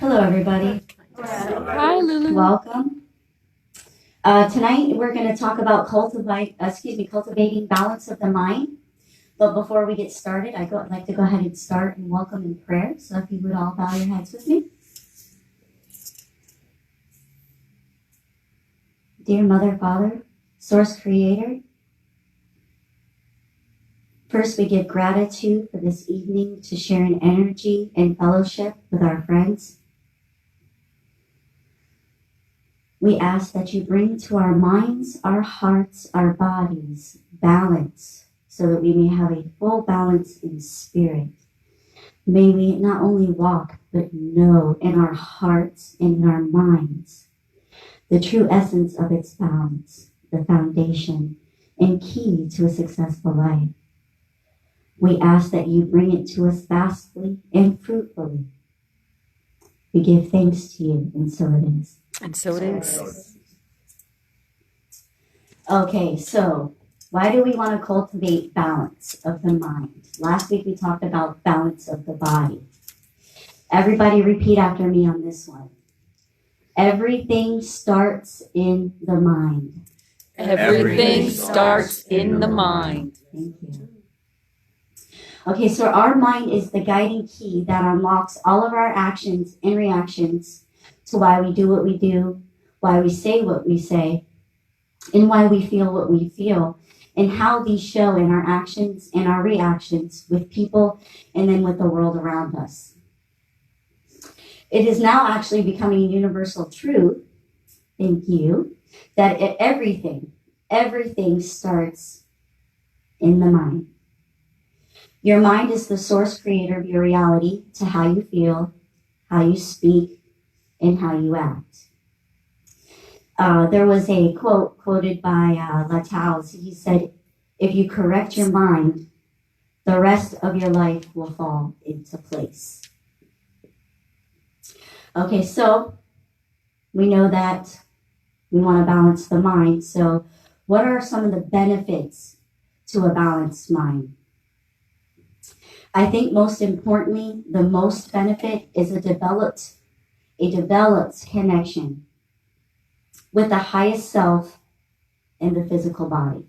Hello, everybody. Hi, Lulu. Welcome. Tonight we're going to talk about cultivating balance of the mind. But before we get started, I'd like to go ahead and start and welcome in prayer. So if you would all bow your heads with me. Dear Mother, Father, Source Creator, first we give gratitude for this evening to share an energy and fellowship with our friends. We ask that you bring to our minds, our hearts, our bodies, balance, so that we may have a full balance in spirit. May we not only walk, but know in our hearts and in our minds the true essence of its balance, the foundation and key to a successful life. We ask that you bring it to us vastly and fruitfully. We give thanks to you, and so it is. And so it is. Okay, so why do we want to cultivate balance of the mind? Last week we talked about balance of the body. Everybody repeat after me on this one. Everything starts in the mind. Everything starts in the mind. Thank you. Okay, so our mind is the guiding key that unlocks all of our actions and reactions to why we do what we do, why we say what we say, and why we feel what we feel, and how these show in our actions and our reactions with people and then with the world around us. It is now actually becoming a universal truth, thank you, that everything starts in the mind. Your mind is the source creator of your reality to how you feel, how you speak, and how you act. There was a quote quoted by Lataus. He said, if you correct your mind, the rest of your life will fall into place. Okay, so we know that we want to balance the mind. So what are some of the benefits to a balanced mind? I think most importantly, the most benefit is a developed connection with the highest self and the physical body.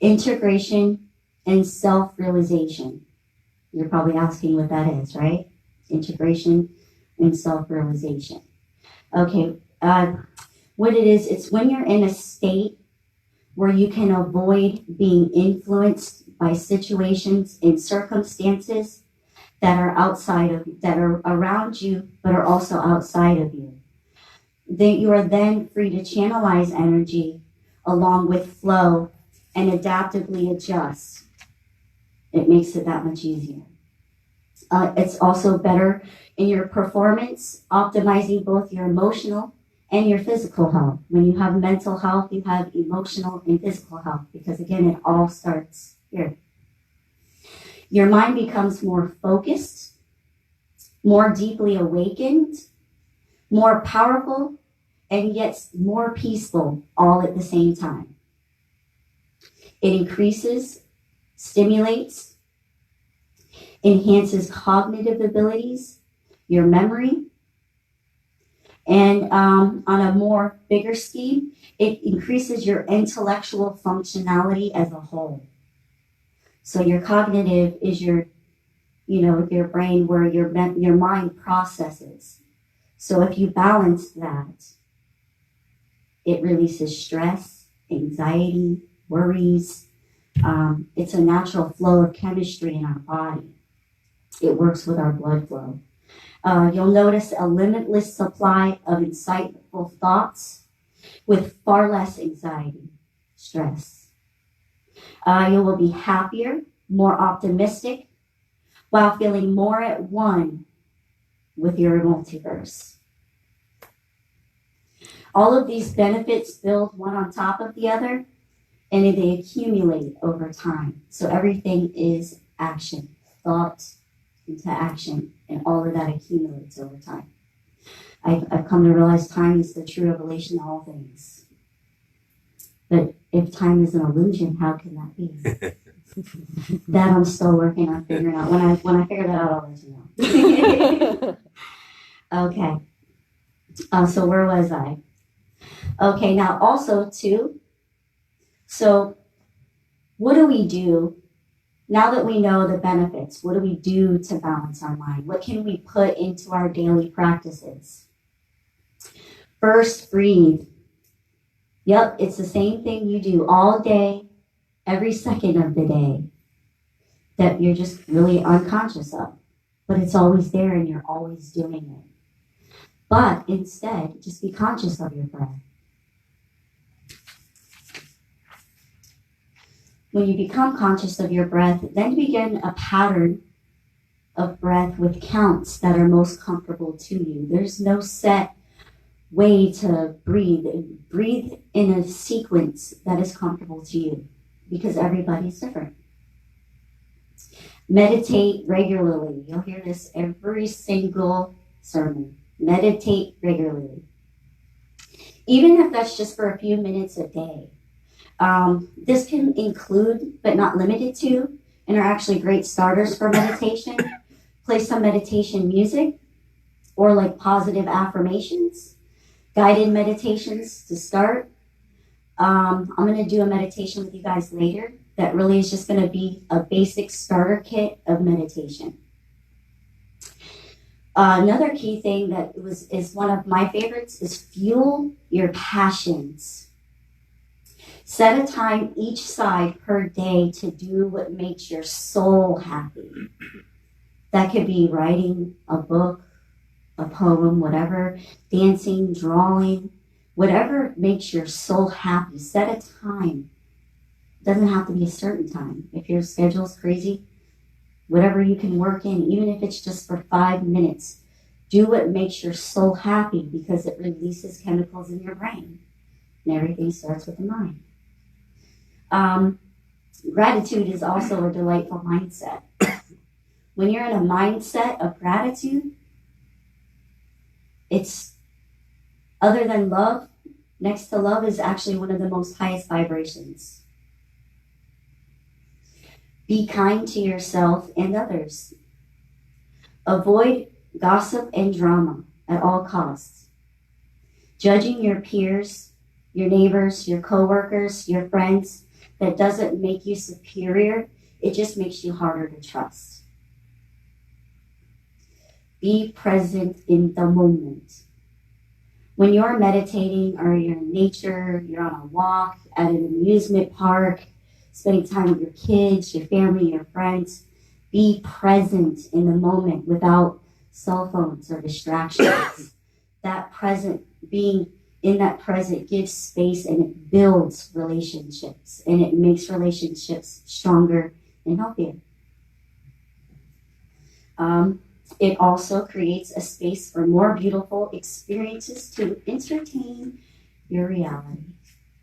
Integration and self-realization. You're probably asking what that is, right? Integration and self-realization. Okay, what it is, it's when you're in a state where you can avoid being influenced by situations and circumstances that are around you, but are also outside of you. That you are then free to channelize energy along with flow and adaptively adjust. It makes it that much easier. It's also better in your performance, optimizing both your emotional and your physical health. When you have mental health, you have emotional and physical health, because again, it all starts here. Your mind becomes more focused, more deeply awakened, more powerful, and yet more peaceful all at the same time. It increases, stimulates, enhances cognitive abilities, your memory, and on a more bigger scheme, it increases your intellectual functionality as a whole. So your cognitive is your brain where your mind processes. So if you balance that, it releases stress, anxiety, worries. It's a natural flow of chemistry in our body. It works with our blood flow. You'll notice a limitless supply of insightful thoughts with far less anxiety, stress. You will be happier, more optimistic, while feeling more at one with your multiverse. All of these benefits build one on top of the other, and they accumulate over time. So everything is action, thought into action, and all of that accumulates over time. I've come to realize time is the true revelation of all things. But if time is an illusion, how can that be? That I'm still working on figuring out. When I figure that out, I'll let you know. Okay. So where was I? Okay, now also too, so what do we do now that we know the benefits? What do we do to balance our mind? What can we put into our daily practices? First, breathe. Yep, it's the same thing you do all day, every second of the day that you're just really unconscious of. But it's always there and you're always doing it. But instead, just be conscious of your breath. When you become conscious of your breath, then begin a pattern of breath with counts that are most comfortable to you. There's no set way to breathe. Breathe in a sequence that is comfortable to you because everybody's different. Meditate regularly. You'll hear this every single sermon. Meditate regularly. Even if that's just for a few minutes a day. This can include, but not limited to, and are actually great starters for meditation. Play some meditation music or like positive affirmations, guided meditations to start. I'm going to do a meditation with you guys later that really is just going to be a basic starter kit of meditation. Another key thing that is one of my favorites is fuel your passions. Set a time each side per day to do what makes your soul happy. That could be writing a book, a poem, whatever, dancing, drawing, whatever makes your soul happy. Set a time. It doesn't have to be a certain time. If your schedule's crazy, whatever you can work in, even if it's just for 5 minutes, do what makes your soul happy because it releases chemicals in your brain. And everything starts with the mind. Gratitude is also a delightful mindset. When you're in a mindset of gratitude, it's, other than love, next to love is actually one of the most highest vibrations. Be kind to yourself and others. Avoid gossip and drama at all costs. Judging your peers, your neighbors, your coworkers, your friends, that doesn't make you superior. It just makes you harder to trust. Be present in the moment. When you're meditating or you're in nature, you're on a walk, at an amusement park, spending time with your kids, your family, your friends, be present in the moment without cell phones or distractions. That present, being in that present gives space and it builds relationships and it makes relationships stronger and healthier. It also creates a space for more beautiful experiences to entertain your reality.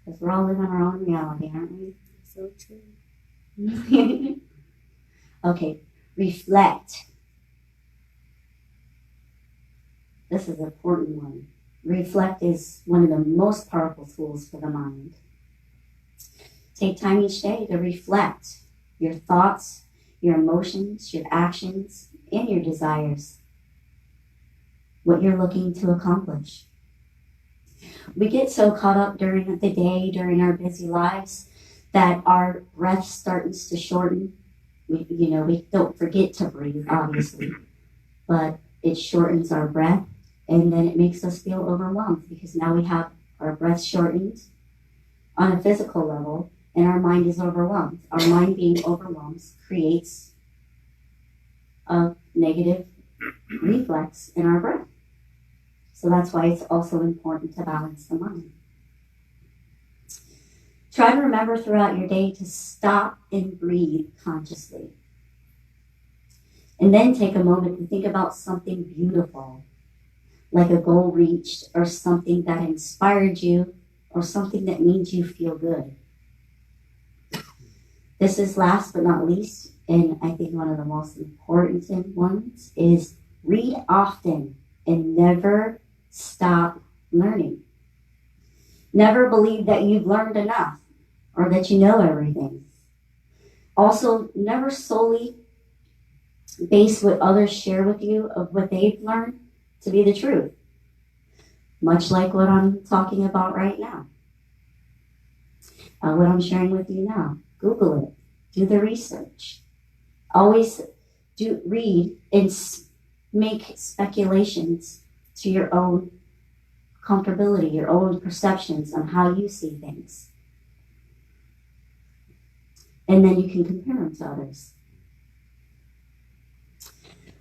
Because we're all living our own reality, aren't we? So true. Okay, reflect. This is an important one. Reflect is one of the most powerful tools for the mind. Take time each day to reflect your thoughts, your emotions, your actions, and your desires. What you're looking to accomplish. We get so caught up during the day, during our busy lives, that our breath starts to shorten. We don't forget to breathe, obviously, but it shortens our breath. And then it makes us feel overwhelmed because now we have our breath shortened on a physical level and our mind is overwhelmed. Our mind being overwhelmed creates a negative reflex in our breath. So that's why it's also important to balance the mind. Try to remember throughout your day to stop and breathe consciously. And then take a moment to think about something beautiful, like a goal reached or something that inspired you or something that made you feel good. This is last but not least, and I think one of the most important ones, is read often and never stop learning. Never believe that you've learned enough or that you know everything. Also, never solely base what others share with you of what they've learned to be the truth, much like what I'm talking about right now. What I'm sharing with you now. Google it. Do the research. Always read and make speculations to your own comfortability, your own perceptions on how you see things. And then you can compare them to others.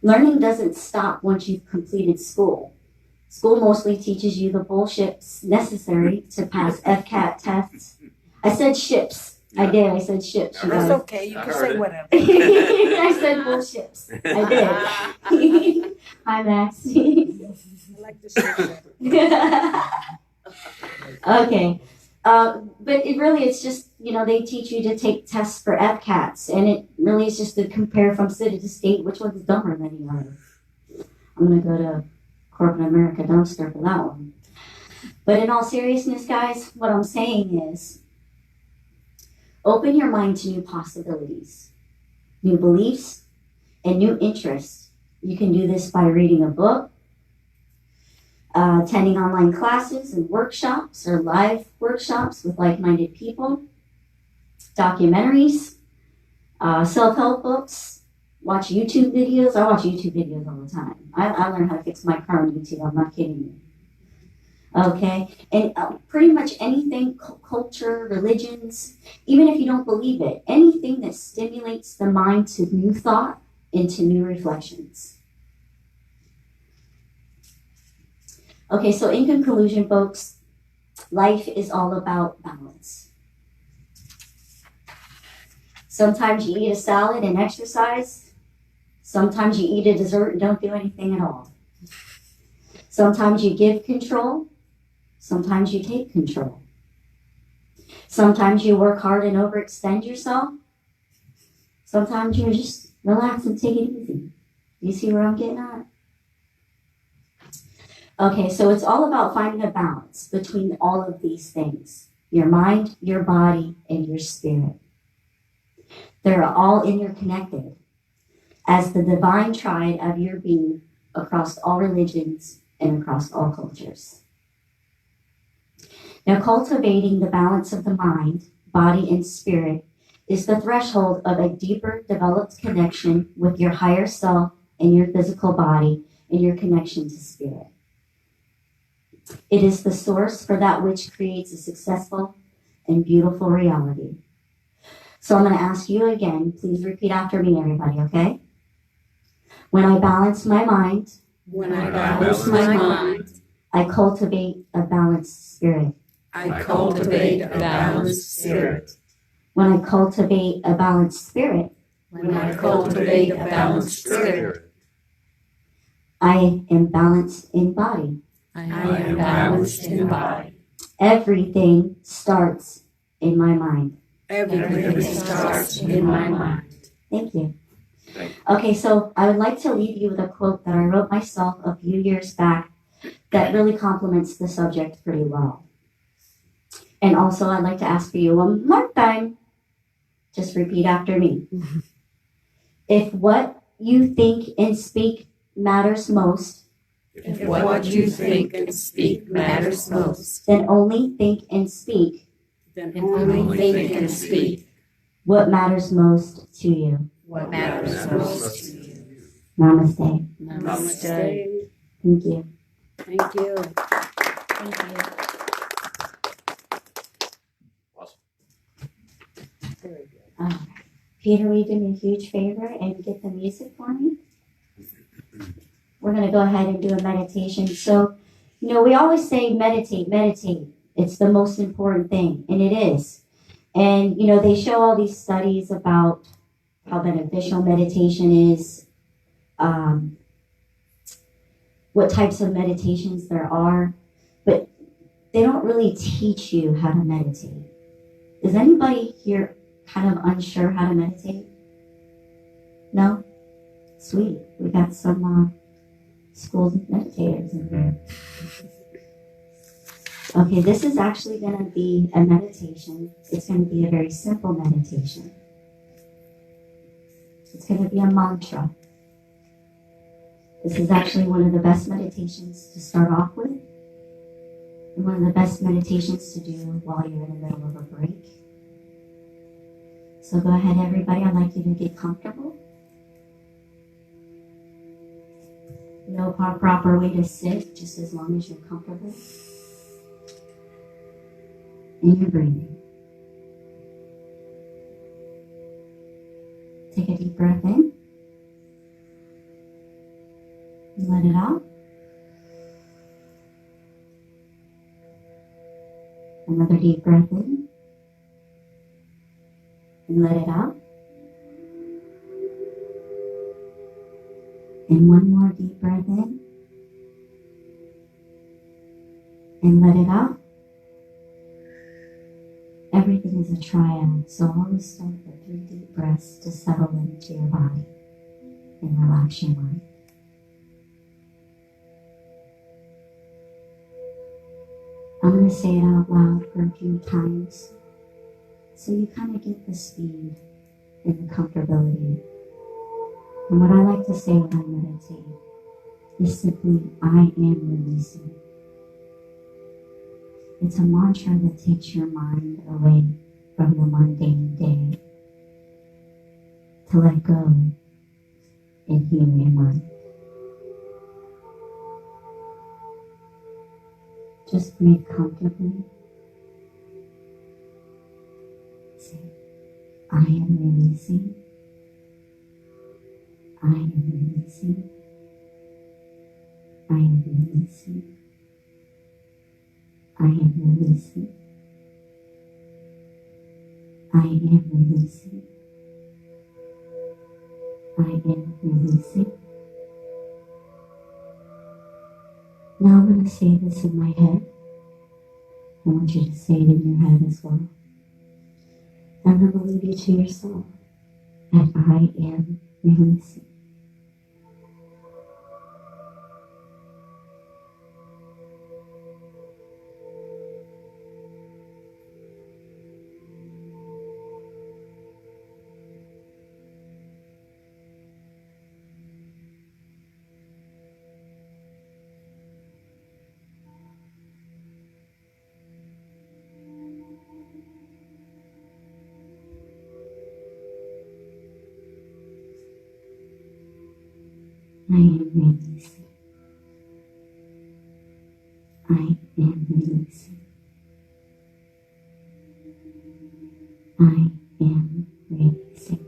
Learning doesn't stop once you've completed school. School mostly teaches you the bullshit necessary to pass FCAT tests. I said ships. I did. I said ships. That's okay. You can say whatever. I said bullships. I did. Hi, Max. I like to say that. Okay. But it's just, they teach you to take tests for FCATs, and it really is just to compare from city to state which one's dumber than the other. I'm going to go to corporate America dumpster for that one. But in all seriousness, guys, what I'm saying is open your mind to new possibilities, new beliefs, and new interests. You can do this by reading a book, attending online classes and workshops or live workshops with like-minded people, documentaries, self-help books, watch YouTube videos. I watch YouTube videos all the time. I learned how to fix my car on YouTube. I'm not kidding you. Okay? And pretty much anything, culture, religions, even if you don't believe it, anything that stimulates the mind to new thought and to new reflections. Okay, so in conclusion, folks, life is all about balance. Sometimes you eat a salad and exercise. Sometimes you eat a dessert and don't do anything at all. Sometimes you give control. Sometimes you take control. Sometimes you work hard and overextend yourself. Sometimes you just relax and take it easy. You see where I'm getting at? Okay, so it's all about finding a balance between all of these things. Your mind, your body, and your spirit. They're all interconnected as the divine triad of your being across all religions and across all cultures. Now, cultivating the balance of the mind, body, and spirit is the threshold of a deeper developed connection with your higher self and your physical body and your connection to spirit. It is the source for that which creates a successful and beautiful reality. So I'm going to ask you again, please repeat after me, everybody, okay? When I balance my mind, I cultivate a balanced spirit. I cultivate a balanced spirit. When I cultivate a balanced spirit, I am balanced in body. I am balanced in body. Everything starts in my mind. Everything starts in my mind. Thank you. Okay, so I would like to leave you with a quote that I wrote myself a few years back that really complements the subject pretty well. And also, I'd like to ask for you one more time. Just repeat after me. If what you think and speak matters most, If what you think and speak matters most, then only think and speak Then only think and speak what matters most to you. what matters most to you. Namaste. Namaste. Thank you. Thank you. Thank you. Very good. Peter, will you do me a huge favor and get the music for me? We're going to go ahead and do a meditation. So, we always say meditate, meditate. It's the most important thing, and it is. And, they show all these studies about how beneficial meditation is, what types of meditations there are, but they don't really teach you how to meditate. Is anybody here kind of unsure how to meditate? No? Sweet. We got some school meditators in here. Okay, this is actually going to be a meditation. It's going to be a very simple meditation. It's going to be a mantra. This is actually one of the best meditations to start off with, and one of the best meditations to do while you're in the middle of a break. So go ahead, everybody. I'd like you to get comfortable. No proper way to sit, just as long as you're comfortable. And you're breathing. Take a deep breath in. And let it out. Another deep breath in. And let it out. And one more deep breath in. And let it out. Everything is a triad, so always start with 3 deep breaths to settle into your body and relax your mind. I'm going to say it out loud for a few times so you kind of get the speed and the comfortability. And what I like to say when I meditate is simply, I am releasing. It's a mantra that takes your mind away from the mundane day to let go and heal your mind. Just breathe comfortably. Say, I am releasing. I am releasing. I am releasing. I am releasing. I am releasing. I am releasing. Now I'm going to say this in my head. I want you to say it in your head as well. I'm going to lead you to yourself. And I am releasing. I am releasing. I am releasing. I am releasing.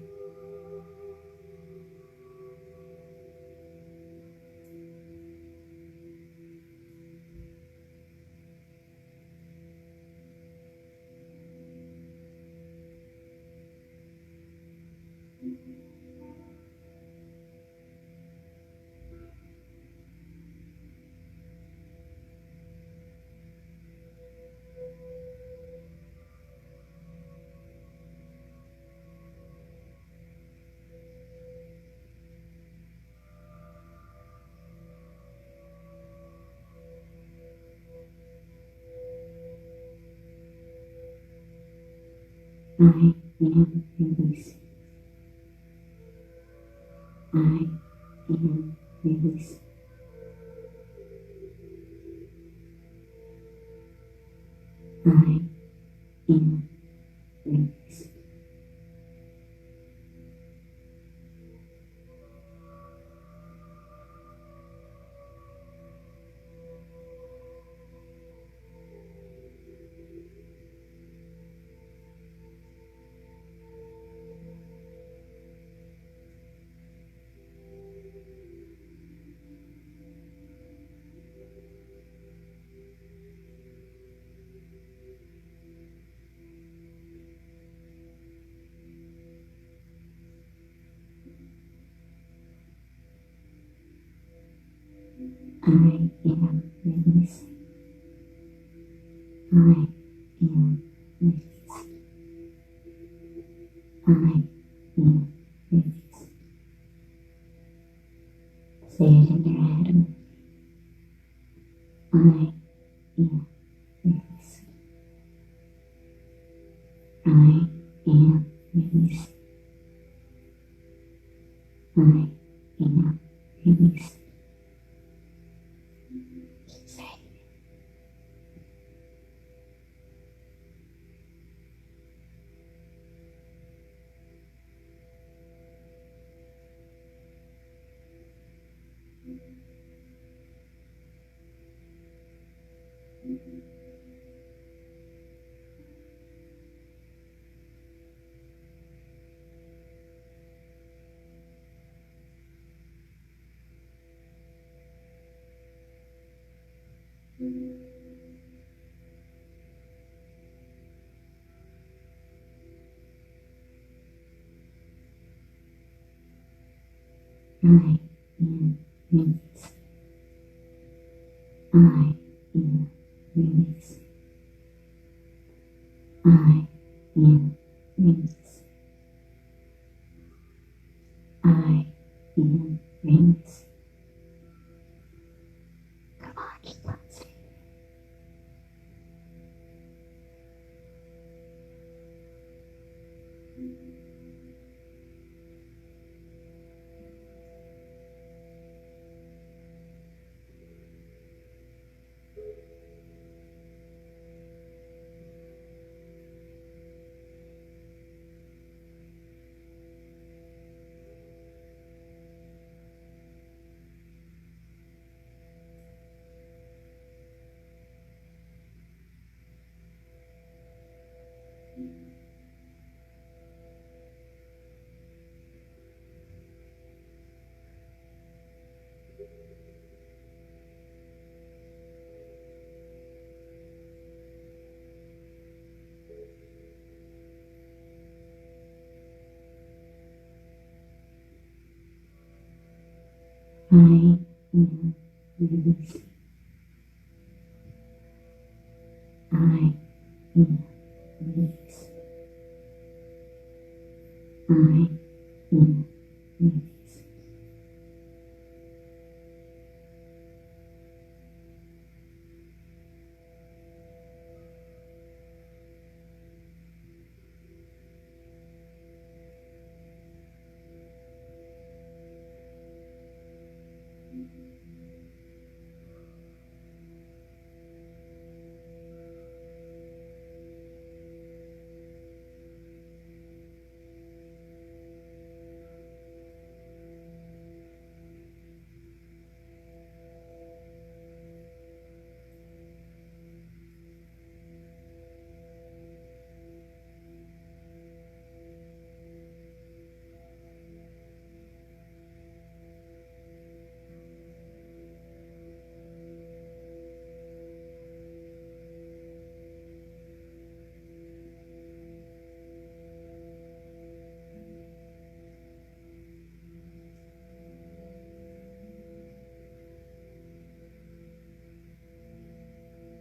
I am releasing. I am releasing. I am releasing. I am releasing. I am releasing. I am releasing. Say it in your head with me. I am releasing. I am releasing. I am releasing. I am releasing. I am releasing. I am releasing. I am releasing. Come on, keep on saying. I am releasing. I am releasing.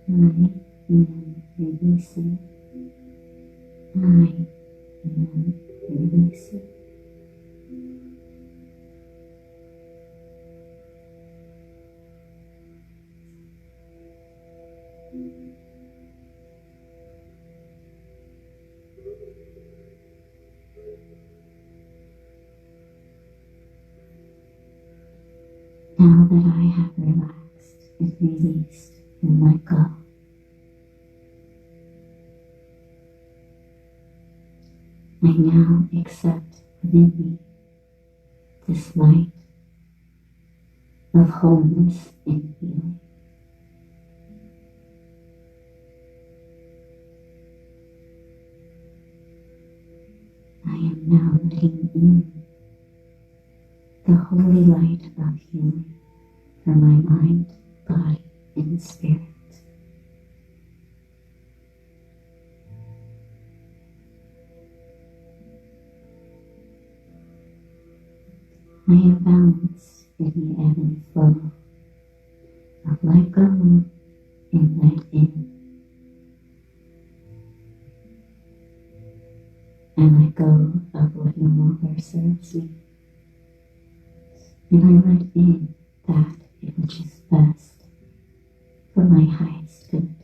I am releasing. I am releasing. I am releasing. Now that I have relaxed and released and let go, I now accept within me this light of wholeness and healing. I am now letting in the holy light of healing for my mind, body, and spirit. I am balanced in the ebb and flow of let go and let in. I let go of what no longer serves me. And I let in that which is best for my highest good.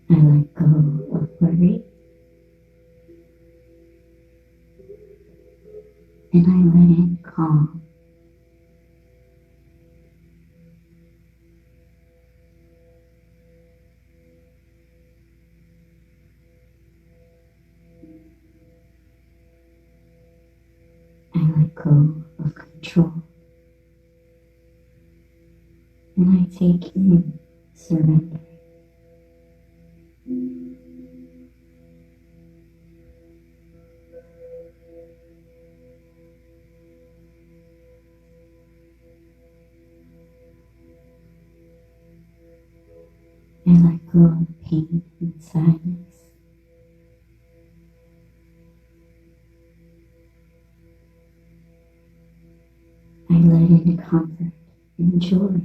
I let go of worry. And I let in calm. go of control. And I take in surrender. I let go of pain and sadness. I let in comfort and joy.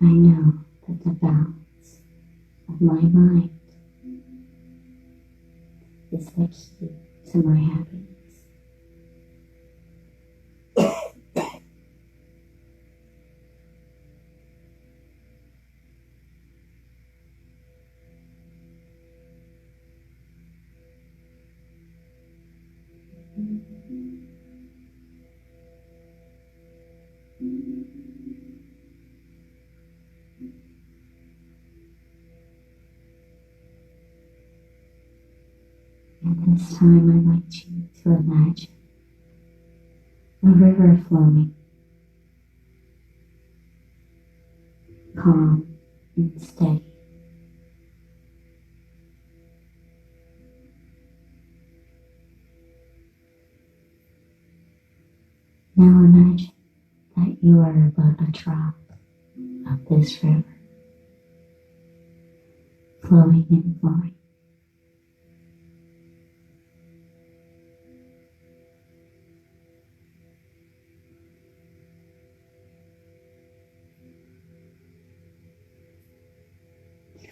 I know that the balance of my mind is the key to my happiness. And this time I'd like you to imagine a river flowing, calm and steady. Now imagine that you are but a drop of this river, flowing and flowing.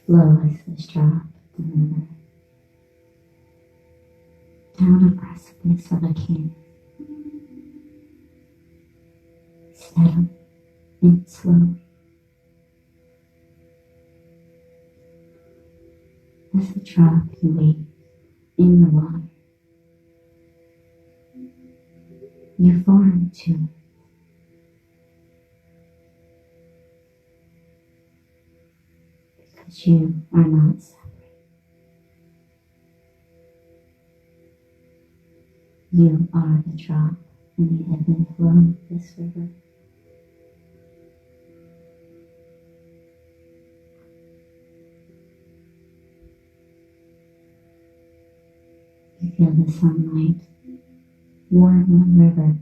Flow as this drop of the river down a precipice of a canyon, steadily and slowly. As the drop you wave in the water, you form to it. Because you are not separate. You are the drop in the ebb and flow of this river. You feel the sunlight warm the river.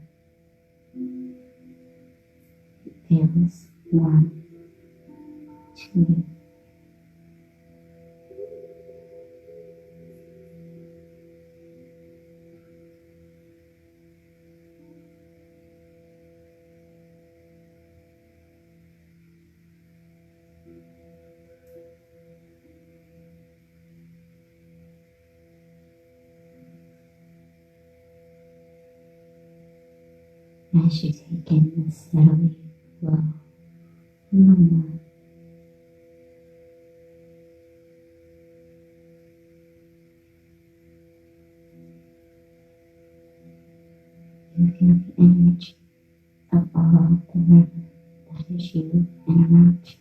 It feels warm to you. As you take in the steadily flow from the water, you feel the energy of all the river that is you and around you.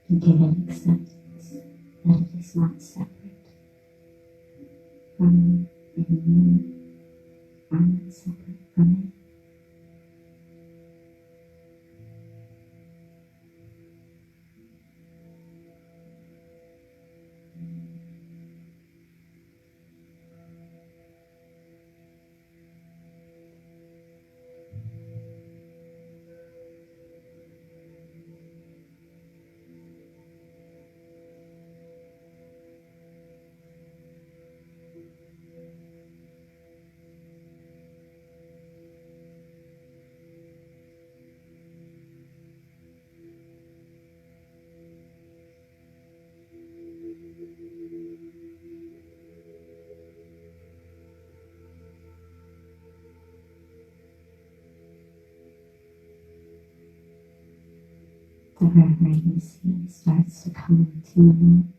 You give it acceptance that it is not separate from you, and you are not separate from it. the river you see starts to come to an end.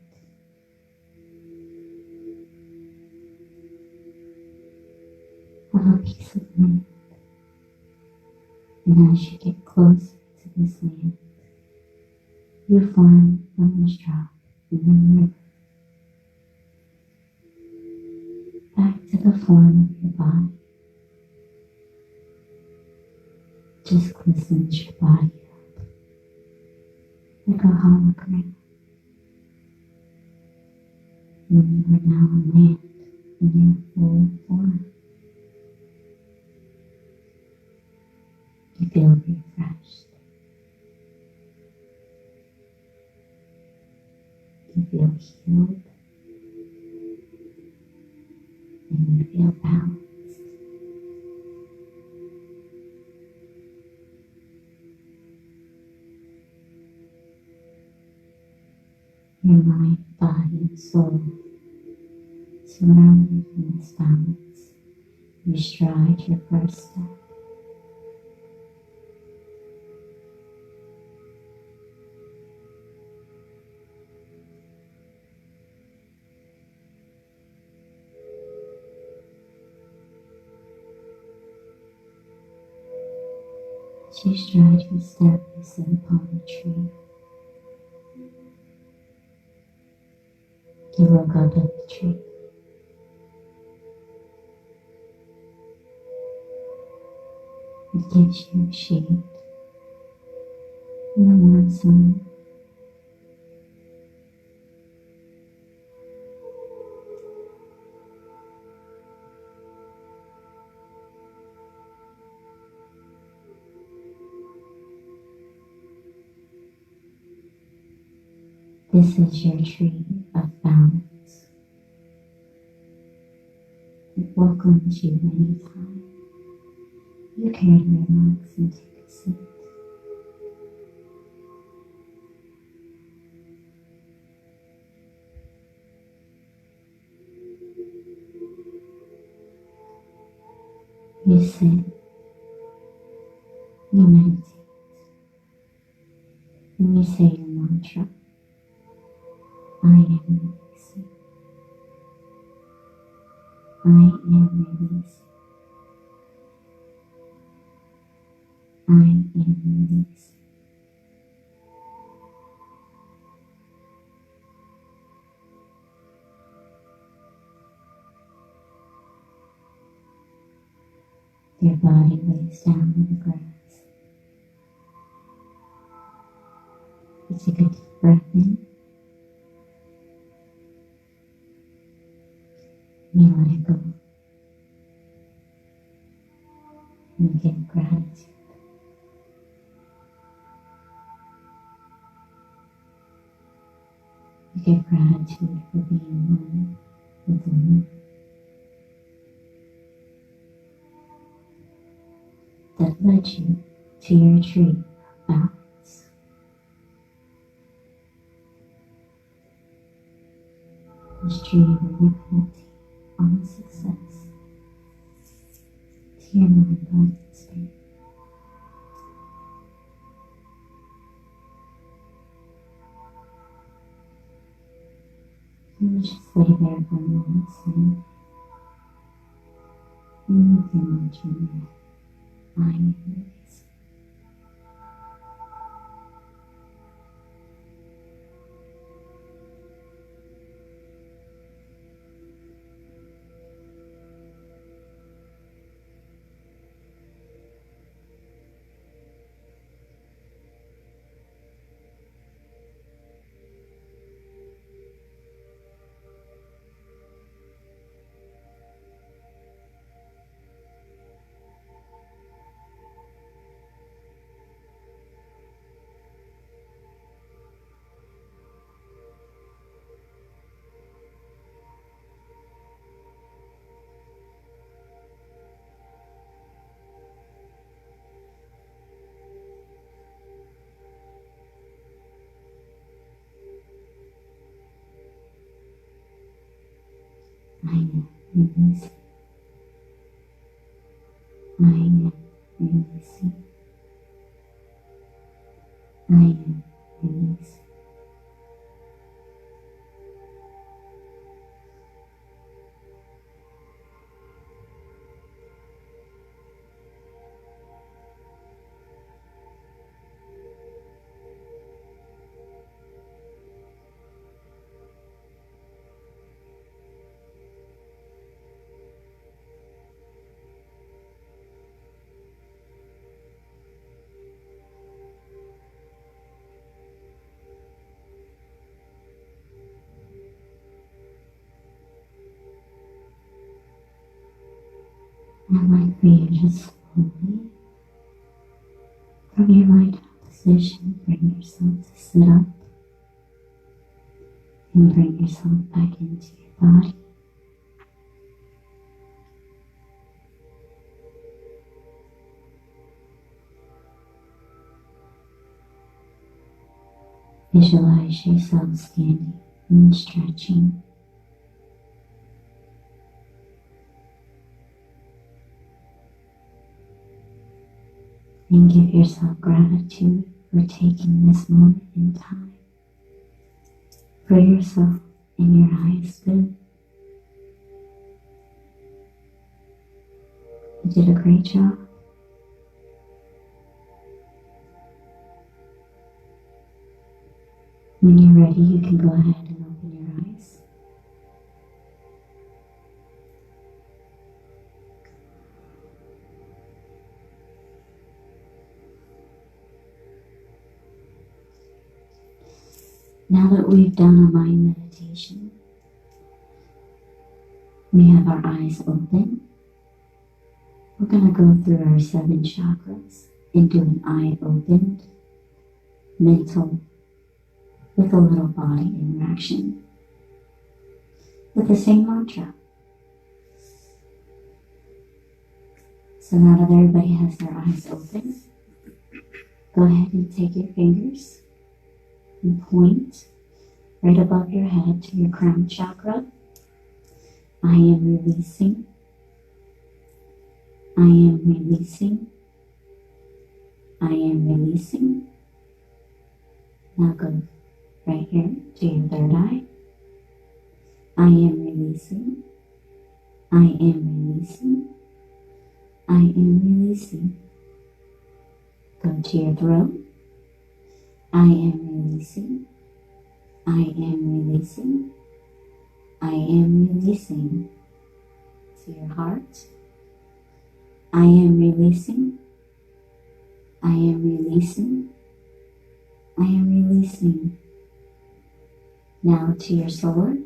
Of a piece of land. And as you get closer to this land, you form from this drop in the river back to the form of your body. Just glistens your body up like a hologram. And you are now on land in your full form. You feel refreshed. You feel healed. And you feel balanced. Your mind, body, and soul surrounded in this balance. You stride your first step. As you stride your step, you sit upon a tree. You look up at the tree. It gives you shade in the warm sun. This is your tree of balance. It welcomes you anytime you care to relax and take a seat. You sit, you meditate, and you say your mantra, I am releasing. I am releasing. I am releasing. Your body lays down on the grass. You take a deep breath in. You let it go. And you give gratitude. You give gratitude for being one with the river that led you to your tree of balance. This tree that you meditate on success to your mind, body, and spirit. And you just lay there for a moment and move your mantra in your head. I am releasing. I am releasing. I am releasing. I am I'd like for you just slowly, from your lying down position, bring yourself to sit up and bring yourself back into your body. Visualize yourself standing and stretching. And give yourself gratitude for taking this moment in time for yourself and your highest good. You did a great job. When you're ready, you can go ahead and open your eyes. Now that we've done a mind meditation, we have our eyes open. We're going to go through our 7 chakras and do an eye-opened mental with a little body interaction with the same mantra. So now that everybody has their eyes open, go ahead and take your fingers and point right above your head to your crown chakra. I am releasing. I am releasing. I am releasing. Now go right here to your third eye. I am releasing. I am releasing. I am releasing. Go to your throat. I am releasing. I am releasing. I am releasing. To your heart. I am releasing. I am releasing. I am releasing. Now to your solar.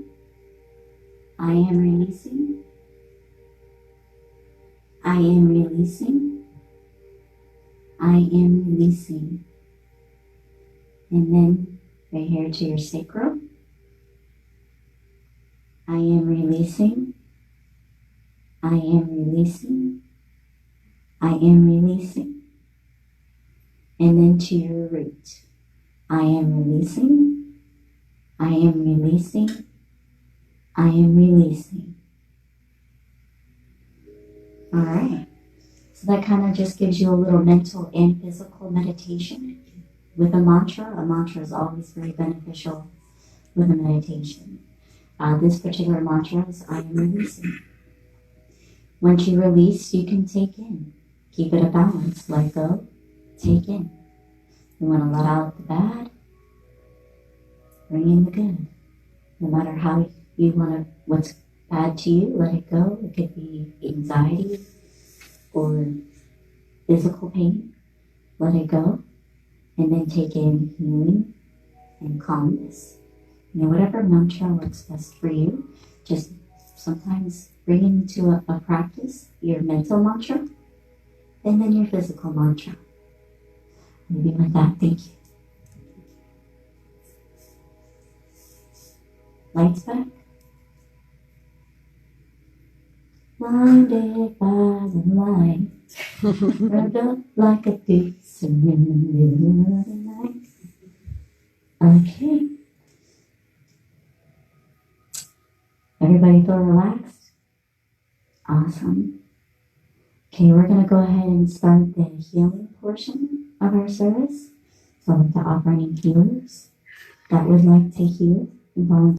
I am releasing. I am releasing. I am releasing. And then right here to your sacral. I am releasing. I am releasing. I am releasing. And then to your root. I am releasing. I am releasing. I am releasing. All right. So that kind of just gives you a little mental and physical meditation with a mantra. A mantra is always very beneficial with a meditation. This particular mantra is I am releasing. Once you release, you can take in. Keep it a balance. Let go. Take in. You want to let out the bad. Bring in the good. No matter how you want to, what's bad to you, let it go. It could be anxiety or physical pain. Let it go. And then take in healing and calmness. You know, whatever mantra works best for you, just sometimes bring into a practice your mental mantra and then your physical mantra. Maybe with that, thank you. Lights back. Blinded by the light, wrapped up like a piece in the middle of the night. Okay. Everybody feel relaxed? Awesome. Okay, we're going to go ahead and start the healing portion of our service. So I'd like to offer any healers that would like to heal and volunteer.